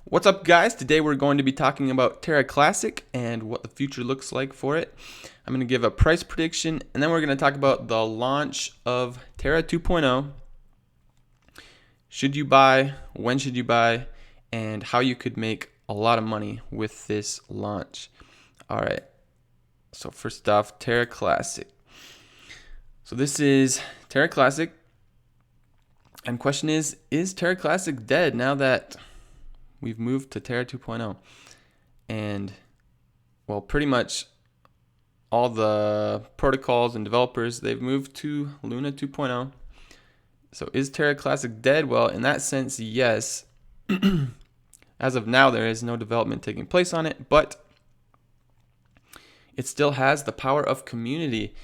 What's up, guys? Today we're going to be talking about Terra Classic and what the future looks like for it. I'm going to give a price prediction, and then we're going to talk about the launch of Terra 2.0. Should you buy? When should you buy? And how you could make a lot of money with this launch. All right. So first off, Terra Classic. So this is Terra Classic. And question is Terra Classic dead now that we've moved to Terra 2.0? And, well, pretty much all the protocols and developers, they've moved to Luna 2.0. So is Terra Classic dead? Well, in that sense, yes. As of now, there is no development taking place on it, but it still has the power of community.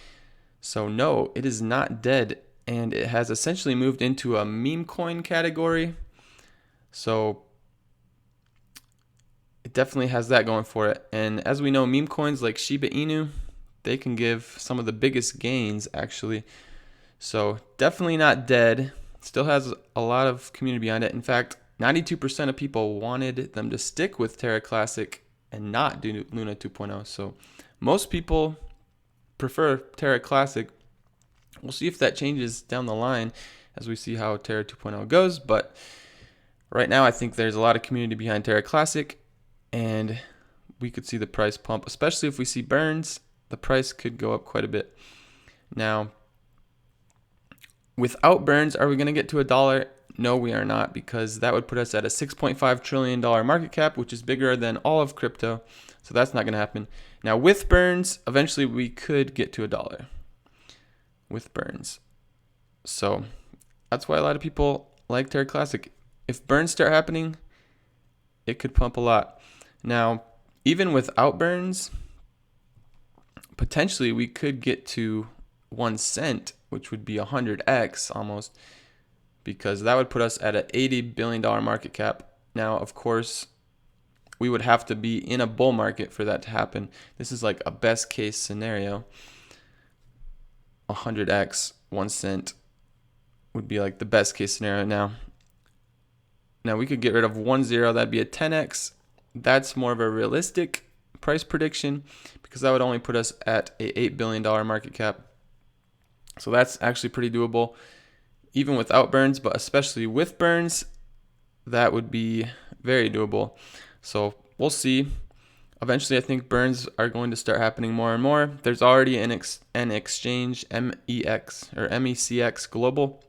So no, it is not dead, and it has essentially moved into a meme coin category. So it definitely has that going for it. And as we know, meme coins like Shiba Inu, they can give some of the biggest gains, actually. So definitely not dead. Still has a lot of community behind it. In fact, 92% of people wanted them to stick with Terra Classic and not do Luna 2.0. So most people prefer Terra Classic. We'll see if that changes down the line as we see how Terra 2.0 goes. But right now, I think there's a lot of community behind Terra Classic, and we could see the price pump, especially if we see burns. The price could go up quite a bit. Now, without burns, are we going to get to $1? No, we are not, because that would put us at a $6.5 trillion market cap, which is bigger than all of crypto. So that's not going to happen. Now, with burns, eventually we could get to $1 with burns. So that's why a lot of people like Terra Classic. If burns start happening, it could pump a lot. Now, even without burns, potentially we could get to 1 cent, which would be 100x almost, because that would put us at an $80 billion market cap. Now, of course, we would have to be in a bull market for that to happen. This is like a best case scenario. 100x, 1 cent would be like the best case scenario. Now we could get rid of 1 0. That'd be a 10x. That's more of a realistic price prediction, because that would only put us at a $8 billion market cap. So that's actually pretty doable, even without burns, but especially with burns, that would be very doable. So we'll see. Eventually, I think burns are going to start happening more and more. There's already an exchange, MECX Global.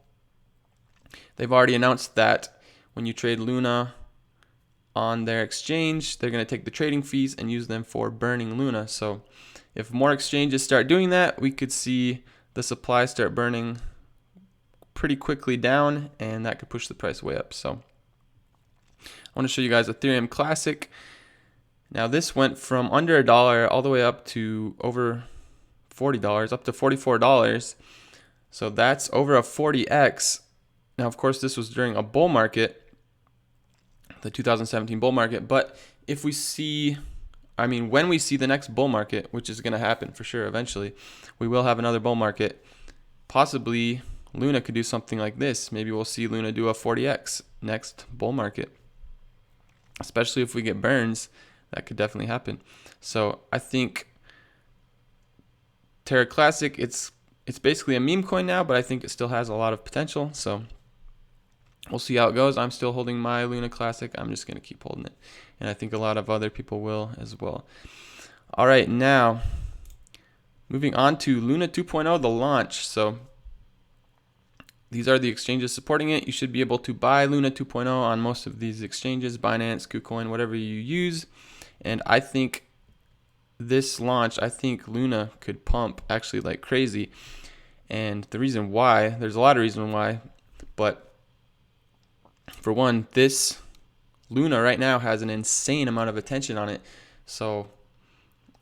They've already announced that when you trade Luna on their exchange, they're going to take the trading fees and use them for burning Luna. So if more exchanges start doing that, we could see the supply start burning pretty quickly down, and that could push the price way up. So I want to show you guys Ethereum Classic. Now this went from under $1 all the way up to over $40, up to $44. So that's over a 40x. Now, of course, this was during a bull market, the 2017 bull market. But if we see, when we see the next bull market, which is going to happen for sure eventually, we will have another bull market. Possibly Luna could do something like this. Maybe we'll see Luna do a 40x next bull market. Especially if we get burns, that could definitely happen. So I think Terra Classic, it's basically a meme coin now, but I think it still has a lot of potential. So we'll see how it goes. I'm still holding my Luna Classic. I'm just going to keep holding it. And I think a lot of other people will as well. All right, now moving on to Luna 2.0, the launch. So these are the exchanges supporting it. You should be able to buy Luna 2.0 on most of these exchanges, Binance, KuCoin, whatever you use. And I think this launch, I think Luna could pump actually like crazy. And the reason why, there's a lot of reasons why, but for one, this Luna right now has an insane amount of attention on it. So,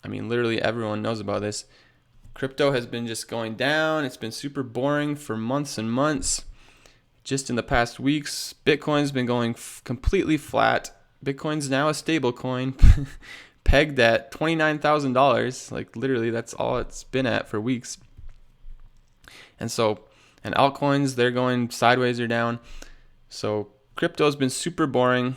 literally everyone knows about this. Crypto has been just going down. It's been super boring for months and months. Just in the past weeks, Bitcoin's been going completely flat. Bitcoin's now a stable coin, pegged at $29,000. Like literally, that's all it's been at for weeks. And altcoins, they're going sideways or down. So crypto's been super boring.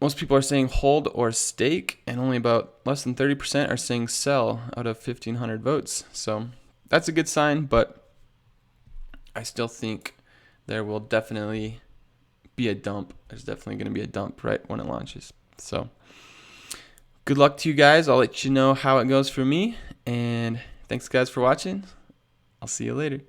most people are saying hold or stake, and only about less than 30% are saying sell out of 1,500 votes. So that's a good sign, but I still think there will definitely be a dump. There's definitely going to be a dump right when it launches. So good luck to you guys. I'll let you know how it goes for me. And thanks, guys, for watching. I'll see you later.